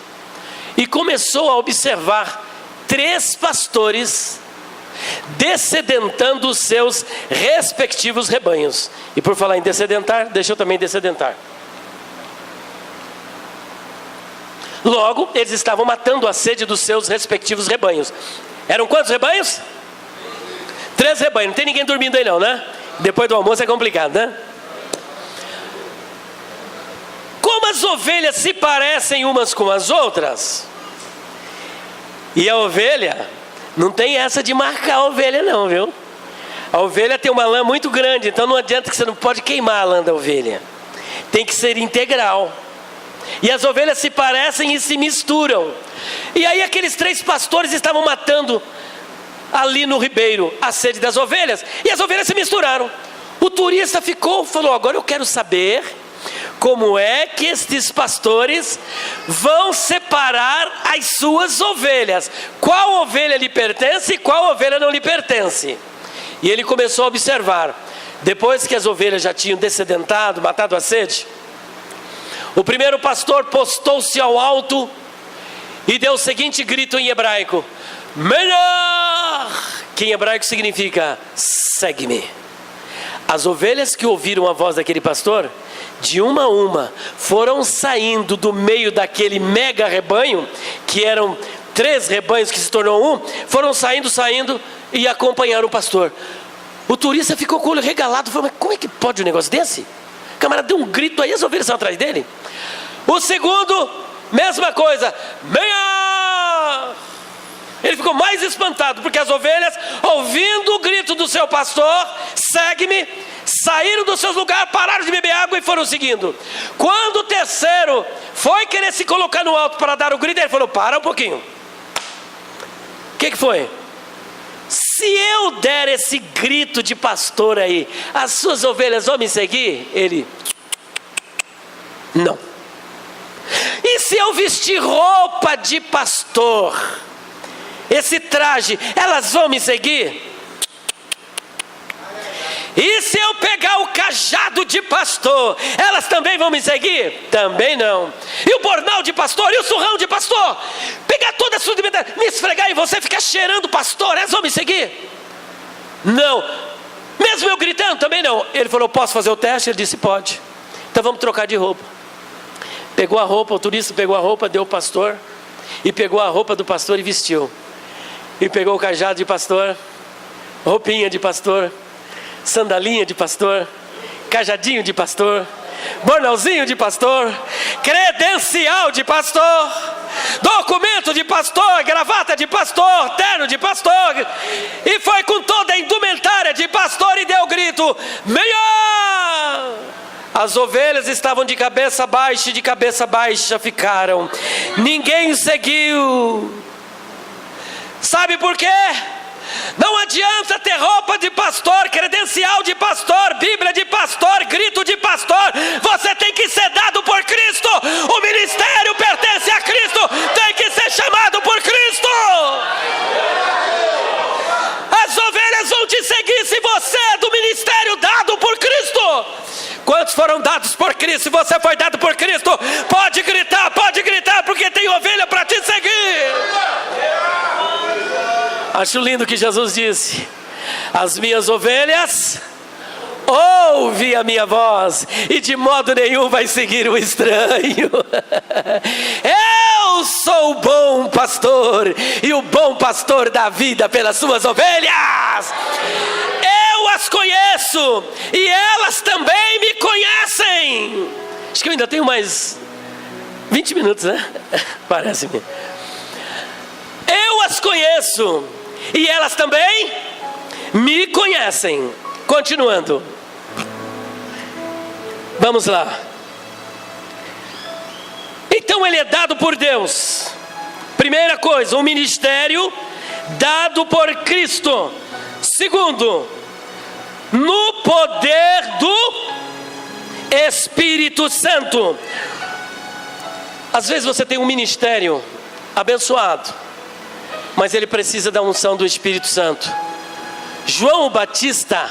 e começou a observar 3 pastores descedentando os seus respectivos rebanhos. E por falar em descedentar, deixa eu também descedentar. Logo, eles estavam matando a sede dos seus respectivos rebanhos. Eram quantos rebanhos? 3 rebanhos, não tem ninguém dormindo aí não, né? Depois do almoço é complicado, né? Como as ovelhas se parecem umas com as outras, e a ovelha, não tem essa de marcar a ovelha não, viu? A ovelha tem uma lã muito grande, então não adianta que você não pode queimar a lã da ovelha. Tem que ser integral. E as ovelhas se parecem e se misturam. E aí aqueles 3 pastores estavam matando ali no ribeiro a sede das ovelhas, e as ovelhas se misturaram. O turista falou: agora eu quero saber como é que estes pastores vão separar as suas ovelhas, qual ovelha lhe pertence e qual ovelha não lhe pertence. E ele começou a observar. Depois que as ovelhas já tinham descedentado, matado a sede, o primeiro pastor postou-se ao alto e deu o seguinte grito em hebraico: Menor, que em hebraico significa segue-me. As ovelhas que ouviram a voz daquele pastor, de uma a uma, foram saindo do meio daquele mega rebanho, que eram 3 rebanhos que se tornou um, foram saindo e acompanharam o pastor. O turista ficou com o olho regalado, falou: mas como é que pode um negócio desse? O camarada deu um grito aí, as ovelhas estão atrás dele. O segundo, mesma coisa: Menor! Ele ficou mais espantado, porque as ovelhas, ouvindo o grito do seu pastor, segue-me, saíram dos seus lugares, pararam de beber água e foram seguindo. Quando o terceiro foi querer se colocar no alto para dar o grito, ele falou: para um pouquinho. O que foi? Se eu der esse grito de pastor aí, as suas ovelhas vão me seguir? Ele: não. E se eu vestir roupa de pastor, esse traje, elas vão me seguir? E se eu pegar o cajado de pastor, elas também vão me seguir? Também não. E o bornal de pastor, e o surrão de pastor, pegar toda a sua liberdade, me esfregar em você, ficar cheirando pastor, elas vão me seguir? Não. Mesmo eu gritando, também não. Ele falou: posso fazer o teste? Ele disse: pode. Então vamos trocar de roupa. Pegou a roupa, o turista pegou a roupa, deu o pastor, e pegou a roupa do pastor e vestiu. E pegou o cajado de pastor, roupinha de pastor, sandalinha de pastor, cajadinho de pastor, bornalzinho de pastor, credencial de pastor, documento de pastor, gravata de pastor, terno de pastor, e foi com toda a indumentária de pastor e deu grito: melhor! As ovelhas estavam de cabeça baixa e de cabeça baixa ficaram. Ninguém o seguiu. Sabe por quê? Não adianta ter roupa de pastor, credencial de pastor, Bíblia de pastor, grito de pastor. Você tem que ser dado por Cristo. O ministério pertence a Cristo. Tem que ser chamado por Cristo. As ovelhas vão te seguir se você é do ministério dado por Cristo. Quantos foram dados por Cristo? Se você foi dado por Cristo, pode gritar, porque tem ovelha para te seguir. Acho lindo que Jesus disse: as minhas ovelhas ouvem a minha voz, e de modo nenhum vai seguir o estranho. Eu sou o bom pastor, e o bom pastor dá vida pelas suas ovelhas. Eu as conheço, e elas também me conhecem. Acho que eu ainda tenho mais 20 minutos, né? Parece-me. Eu as conheço, e elas também me conhecem. Continuando. Vamos lá. Então ele é dado por Deus. Primeira coisa, um ministério dado por Cristo. Segundo, no poder do Espírito Santo. Às vezes você tem um ministério abençoado, mas ele precisa da unção do Espírito Santo. João Batista,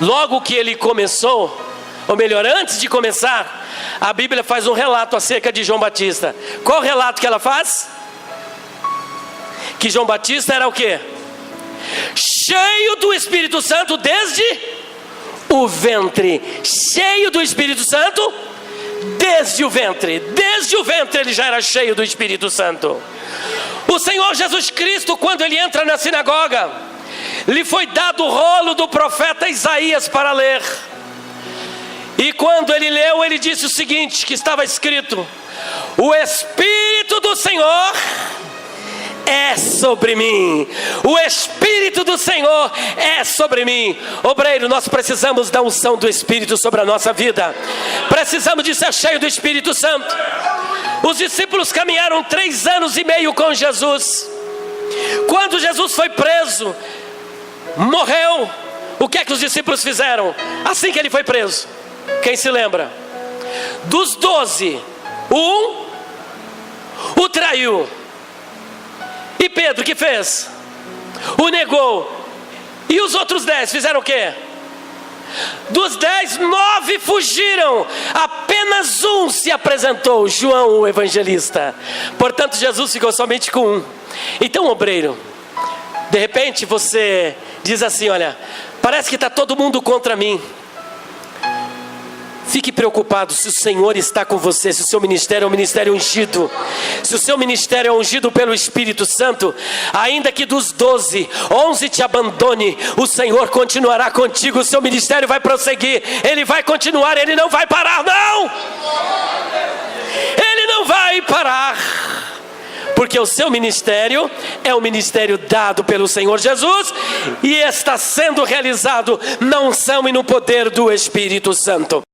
logo que ele começou, ou melhor, antes de começar, a Bíblia faz um relato acerca de João Batista. Qual o relato que ela faz? Que João Batista era o quê? Cheio do Espírito Santo desde o ventre. Cheio do Espírito Santo desde o ventre. Desde o ventre ele já era cheio do Espírito Santo. O Senhor Jesus Cristo, quando ele entra na sinagoga, lhe foi dado o rolo do profeta Isaías para ler. E quando ele leu, ele disse o seguinte, que estava escrito: o Espírito do Senhor é sobre mim. O Espírito do Senhor é sobre mim. Obreiro, nós precisamos da unção do Espírito sobre a nossa vida. Precisamos de ser cheio do Espírito Santo. Os discípulos caminharam 3 anos e meio com Jesus. Quando Jesus foi preso, morreu, o que é que os discípulos fizeram? Assim que ele foi preso, quem se lembra? Dos 12, o traiu. E Pedro, que fez? O negou. E os outros 10 fizeram o quê? Dos 10, 9 fugiram. Apenas um se apresentou, João o evangelista. Portanto, Jesus ficou somente com um. Então, obreiro, de repente você diz assim: olha, parece que está todo mundo contra mim. Fique preocupado se o Senhor está com você, se o seu ministério é um ministério ungido. Se o seu ministério é ungido pelo Espírito Santo, ainda que dos 12, 11 te abandone, o Senhor continuará contigo, o seu ministério vai prosseguir, Ele vai continuar, Ele não vai parar, não! Ele não vai parar, porque o seu ministério é um ministério dado pelo Senhor Jesus, e está sendo realizado na unção e no poder do Espírito Santo.